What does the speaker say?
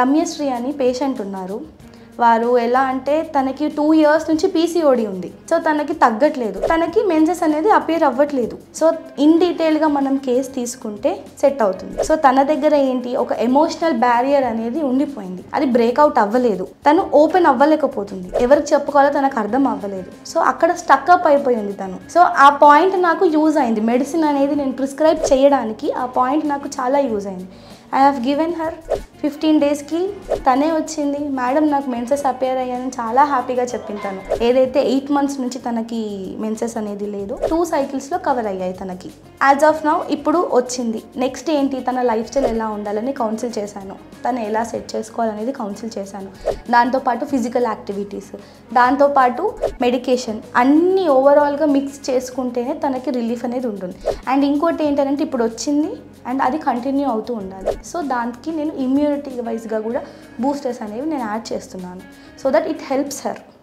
రమ్యశ్రీ అని పేషెంట్ ఉన్నారు. వారు ఎలా అంటే తనకి 2 years నుంచి పీసీఓడి ఉంది. సో తనకి తగ్గట్లేదు, తనకి మెన్సెస్ అనేది అపియర్ అవ్వట్లేదు. సో ఇన్ డీటెయిల్గా మనం కేసు తీసుకుంటే సెట్ అవుతుంది. సో తన దగ్గర ఏంటి, ఒక ఎమోషనల్ బ్యారియర్ అనేది ఉండిపోయింది, అది బ్రేక్అవుట్ అవ్వలేదు, తను ఓపెన్ అవ్వలేకపోతుంది, ఎవరికి చెప్పుకోవాలో తనకు అర్థం అవ్వలేదు. సో అక్కడ స్టక్అప్ అయిపోయింది తను. సో ఆ పాయింట్ నాకు యూజ్ అయింది, మెడిసిన్ అనేది నేను ప్రిస్క్రైబ్ చేయడానికి ఆ పాయింట్ నాకు చాలా యూజ్ అయింది. ఐ హ్యావ్ గివెన్ హర్ 15 daysకి తనే వచ్చింది, మేడం నాకు మెన్సెస్ అపియర్ అయ్యాను చాలా హ్యాపీగా చెప్పింది తను. ఏదైతే 8 months నుంచి తనకి మెన్సెస్ అనేది లేదు, 2 cyclesలో కవర్ అయ్యాయి తనకి. యాజ్ ఆఫ్ నౌ ఇప్పుడు వచ్చింది. నెక్స్ట్ ఏంటి, తన లైఫ్ స్టైల్ ఎలా ఉండాలని కౌన్సిల్ చేశాను, తను ఎలా సెట్ చేసుకోవాలనేది కౌన్సిల్ చేశాను. దాంతోపాటు ఫిజికల్ యాక్టివిటీస్, దాంతోపాటు మెడికేషన్ అన్నీ ఓవరాల్గా మిక్స్ చేసుకుంటేనే తనకి రిలీఫ్ అనేది ఉంటుంది. అండ్ ఇంకోటి ఏంటంటే ఇప్పుడు వచ్చింది అండ్ అది కంటిన్యూ అవుతూ ఉండాలి. సో దానికి నేను ఇమ్యూనిటీ వైజ్గా కూడా బూస్టర్స్ అనేవి నేను యాడ్ చేస్తున్నాను, so that it helps her.